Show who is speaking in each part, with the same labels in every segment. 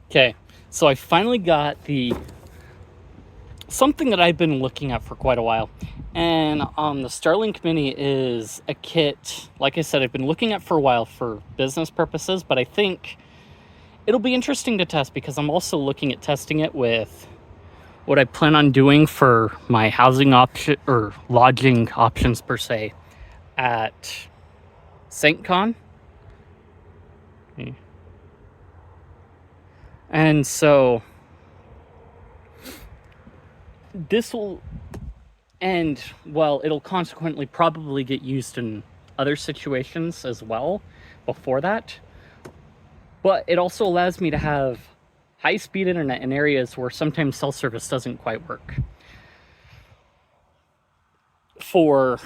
Speaker 1: Okay, so I finally got something that I've been looking at for quite a while. And the Starlink Mini is a kit, like I said, I've been looking at for a while for business purposes, but I think it'll be interesting to test because I'm also looking at testing it with what I plan on doing for my housing option or lodging options per se at SaintCon. And so this will, and well, it'll consequently probably get used in other situations as well before that. But it also allows me to have high-speed internet in areas where sometimes cell service doesn't quite work. For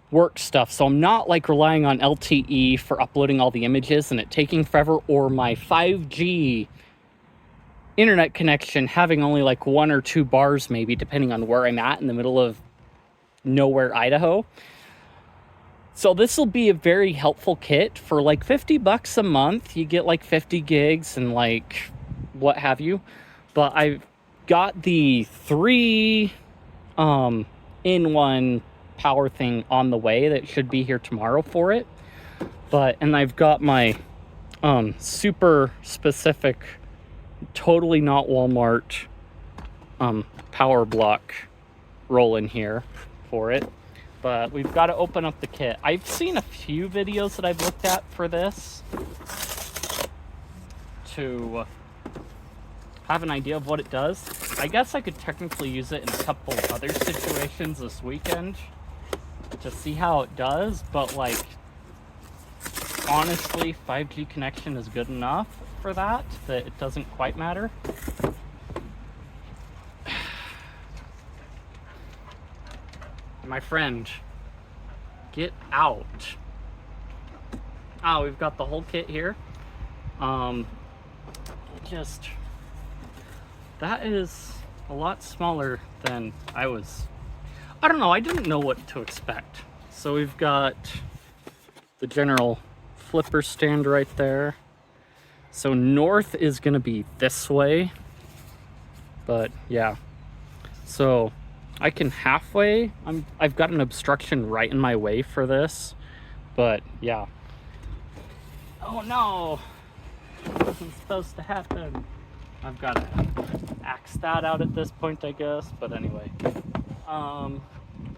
Speaker 1: work stuff. So I'm not like relying on LTE for uploading all the images and it taking forever, or my 5G internet connection having only like 1 or 2 bars maybe, depending on where I'm at in the middle of nowhere, Idaho. So this will be a very helpful kit for like $50 a month. You get like 50 gigs and like what have you. But I've got the 3 in one power thing on the way that should be here tomorrow for it. And I've got my super specific, totally not Walmart power block roll in here for it. But we've got to open up the kit. I've seen a few videos that I've looked at for this to have an idea of what it does. I guess I could technically use it in a couple other situations this weekend to see how it does, but like honestly, 5G connection is good enough for that it doesn't quite matter. My friend, get out. Oh, we've got the whole kit here. That is a lot smaller than I don't know, I didn't know what to expect. So we've got the general flipper stand right there. So north is gonna be this way, but yeah. So I can halfway, I've got an obstruction right in my way for this, but yeah. Oh no, it wasn't supposed to happen. I've got to axe that out at this point, I guess, but anyway.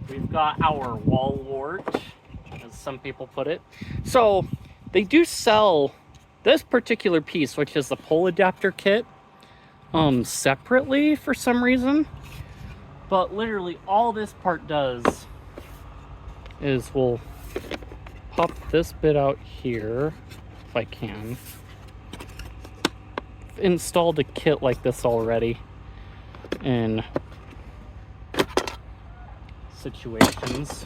Speaker 1: We've got our wall wart, as some people put it. So they do sell this particular piece, which is the pole adapter kit, separately for some reason. But literally all this part does is we'll pop this bit out here, if I can. I've installed a kit like this already in situations,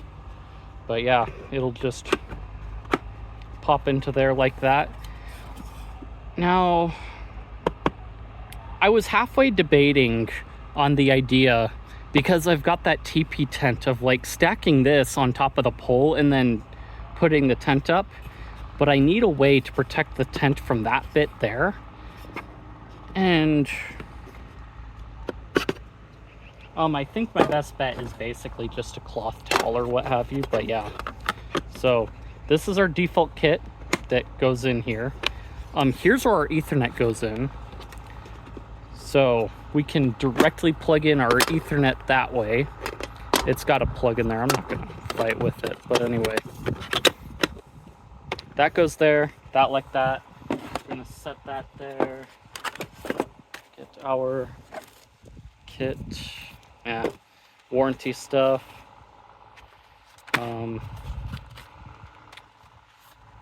Speaker 1: but yeah, it'll just pop into there like that. Now, I was halfway debating on the idea, because I've got that TP tent of like stacking this on top of the pole and then putting the tent up, but I need a way to protect the tent from that bit there. And I think my best bet is basically just a cloth towel or what have you, but yeah. So this is our default kit that goes in here. Here's where our Ethernet goes in. So we can directly plug in our Ethernet that way. It's got a plug in there. I'm not gonna fight with it, but anyway. That goes there, that like that. We're gonna set that there. Get our kit. Yeah, warranty stuff.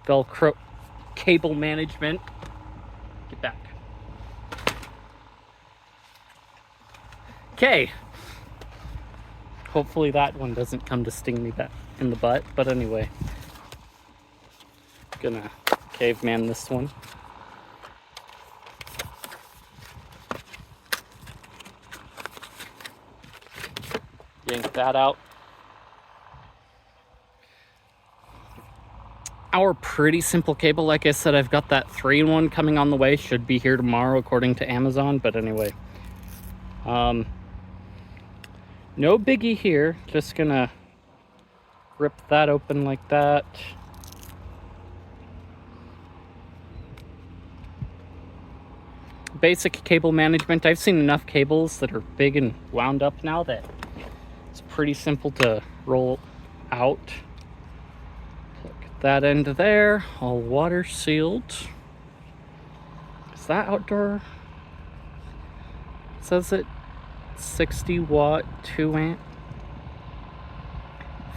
Speaker 1: Velcro cable management. Get back. Okay. Hopefully that one doesn't come to sting me back in the butt, but anyway. Gonna caveman this one. Yank that out. 1-hour pretty simple cable. Like I said, I've got that 3-in-1 coming on the way. Should be here tomorrow according to Amazon, but anyway. No biggie here. Just gonna rip that open like that. Basic cable management. I've seen enough cables that are big and wound up now that it's pretty simple to roll out. Plug that end there, all water sealed. Is that outdoor? It says it 60 watt, 2 amp.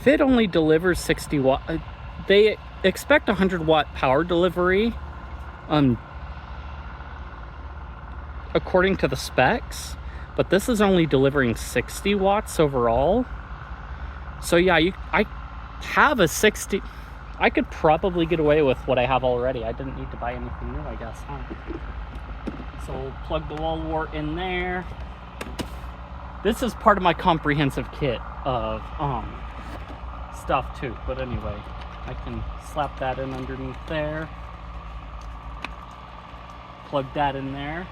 Speaker 1: Fit only delivers 60 watt. They expect 100 watt power delivery. According to the specs, but this is only delivering 60 watts overall. So yeah, I have a 60. I could probably get away with what I have already. I didn't need to buy anything new, I guess, huh? So we'll plug the wall wart in there. This is part of my comprehensive kit of stuff too, but anyway, I can slap that in underneath there. Plug that in there.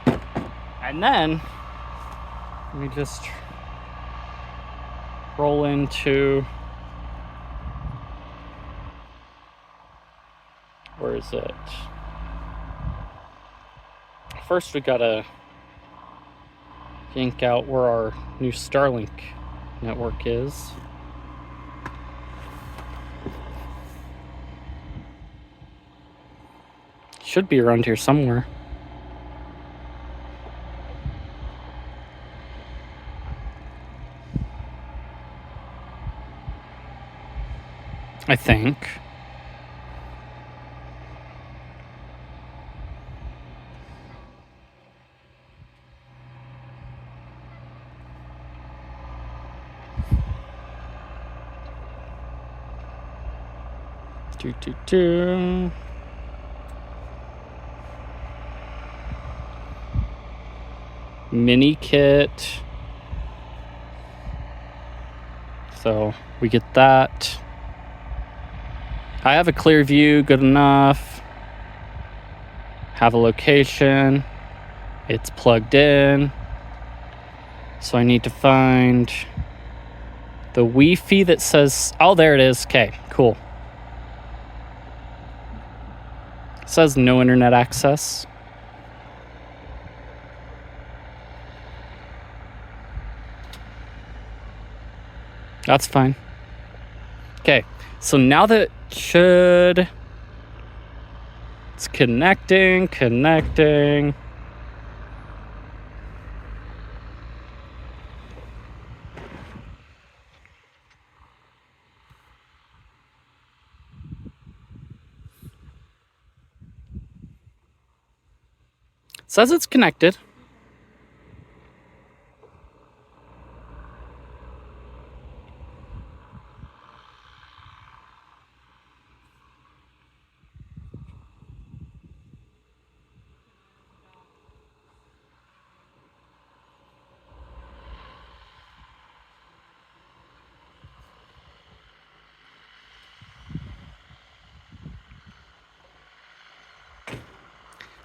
Speaker 1: And then we just roll into, where is it? First we gotta yank out where our new Starlink network is. Should be around here somewhere. I think. Mini kit. So we get that. I have a clear view, good enough. Have a location. It's plugged in. So I need to find the Wi-Fi that says, oh, there it is. Okay, cool. It says no internet access. That's fine. Okay, so now that it's connecting. Says it's connected.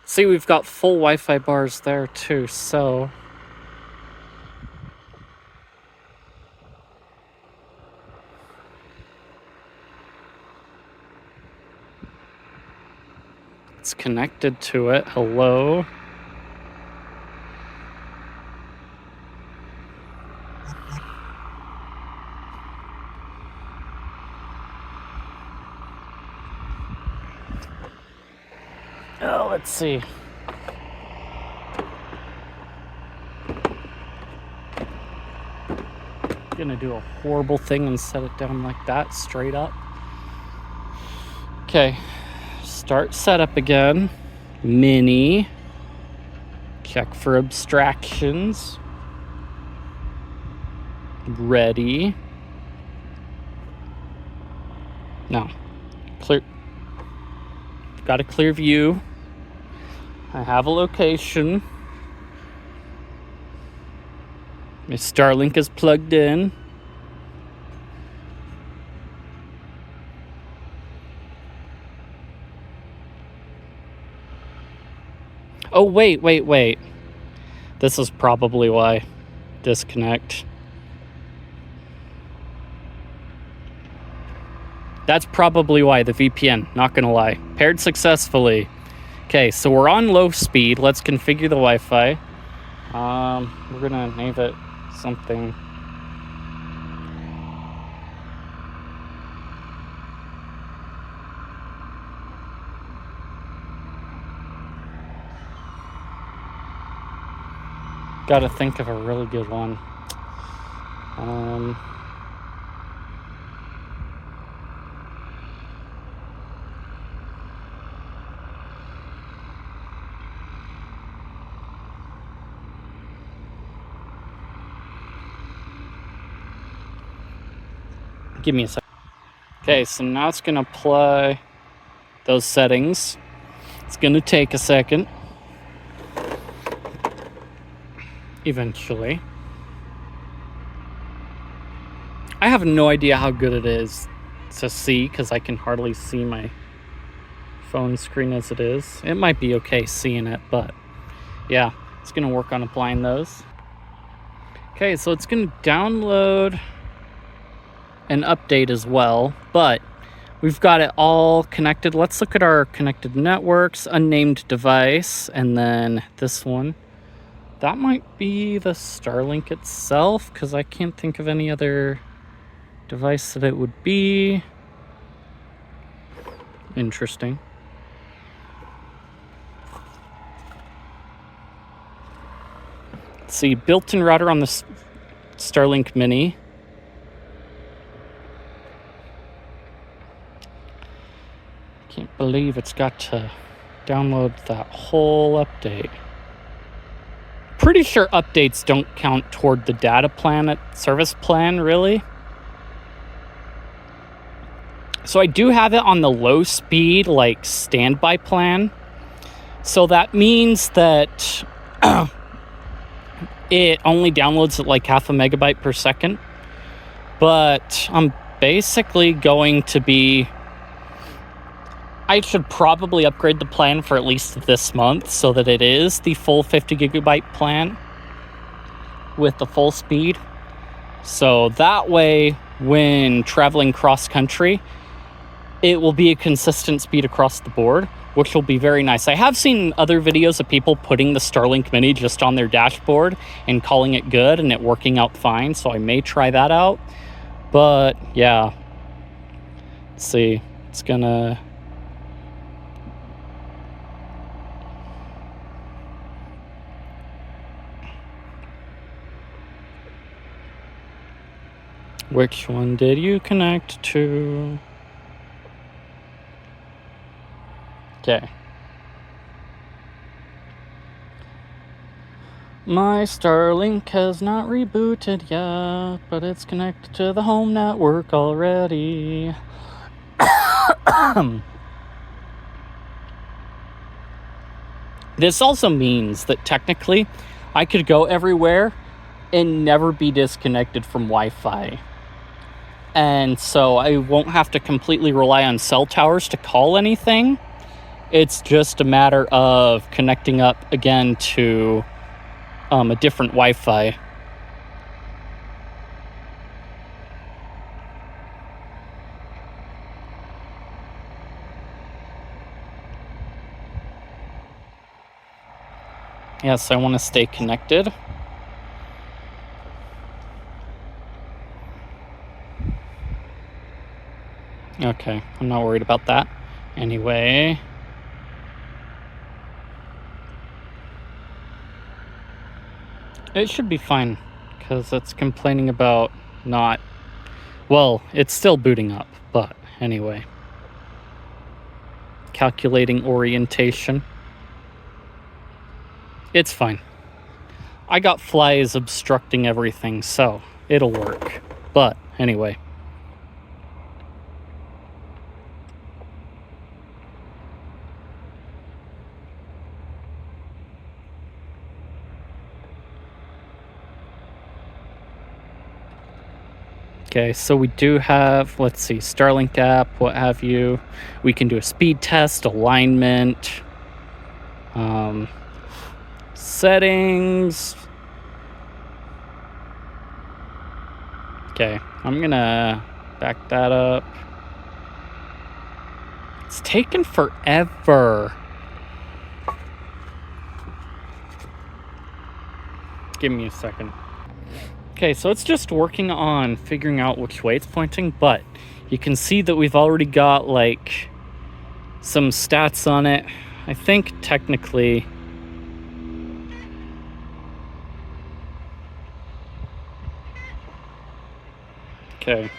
Speaker 1: See, we've got full Wi-Fi bars there too, so it's connected to it. Hello. Oh, let's see. Gonna do a horrible thing and set it down like that, straight up. Okay, start setup again. Mini. Check for abstractions. Ready. No. Clear. Got a clear view. I have a location. My Starlink is plugged in. Oh, wait. This is probably why. Disconnect. That's probably why, the VPN, not gonna lie. Paired successfully. Okay, so we're on low speed. Let's configure the Wi-Fi. We're gonna name it something. Gotta think of a really good one. Give me a sec. Okay, so now it's gonna apply those settings. It's gonna take a second. Eventually. I have no idea how good it is to see because I can hardly see my phone screen as it is. It might be okay seeing it, but yeah, it's gonna work on applying those. Okay, so it's gonna download an update as well, but we've got it all connected. Let's look at our connected networks, unnamed device, and then this one. That might be the Starlink itself, because I can't think of any other device that it would be. Interesting. Let's see, built-in router on the Starlink Mini. Can't believe it's got to download that whole update. Pretty sure updates don't count toward the data plan at service plan, really. So I do have it on the low speed, like standby plan. So that means that it only downloads at like 0.5 megabyte per second. But I'm basically going to be... I should probably upgrade the plan for at least this month so that it is the full 50 gigabyte plan with the full speed. So that way, when traveling cross country, it will be a consistent speed across the board, which will be very nice. I have seen other videos of people putting the Starlink Mini just on their dashboard and calling it good and it working out fine. So I may try that out. But yeah, let's see. It's gonna... Which one did you connect to? Okay. My Starlink has not rebooted yet, but it's connected to the home network already. This also means that technically I could go everywhere and never be disconnected from Wi-Fi. And so I won't have to completely rely on cell towers to call anything. It's just a matter of connecting up again to a different Wi-Fi. Yes, I want to stay connected. Okay, I'm not worried about that. Anyway. It should be fine, because it's complaining about not... Well, it's still booting up, but anyway. Calculating orientation. It's fine. I got flies obstructing everything, so it'll work. But anyway. Okay, so we do have, let's see, Starlink app, what have you. We can do a speed test, alignment. Settings. Okay, I'm gonna back that up. It's taken forever. Give me a second. Okay, so it's just working on figuring out which way it's pointing, but you can see that we've already got like some stats on it. I think technically okay.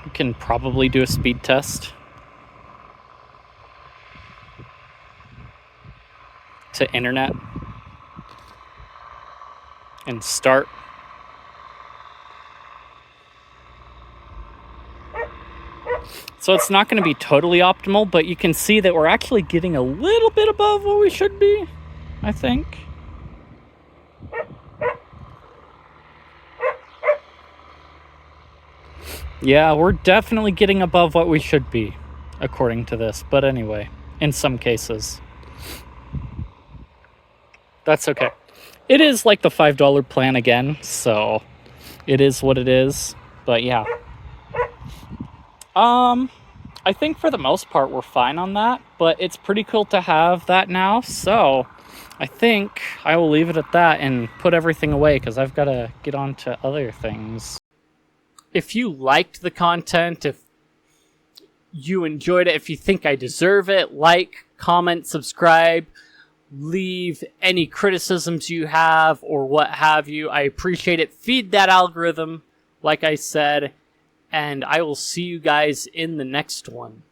Speaker 1: We can probably do a speed test to internet and start. So it's not going to be totally optimal, but you can see that we're actually getting a little bit above what we should be, I think. Yeah, we're definitely getting above what we should be, according to this. But anyway, in some cases. That's okay. It is like the $5 plan again, so it is what it is. But yeah. I think for the most part we're fine on that, but it's pretty cool to have that now. So I think I will leave it at that and put everything away because I've got to get on to other things. If you liked the content, if you enjoyed it, if you think I deserve it, like, comment, subscribe, leave any criticisms you have or what have you. I appreciate it. Feed that algorithm, like I said, and I will see you guys in the next one.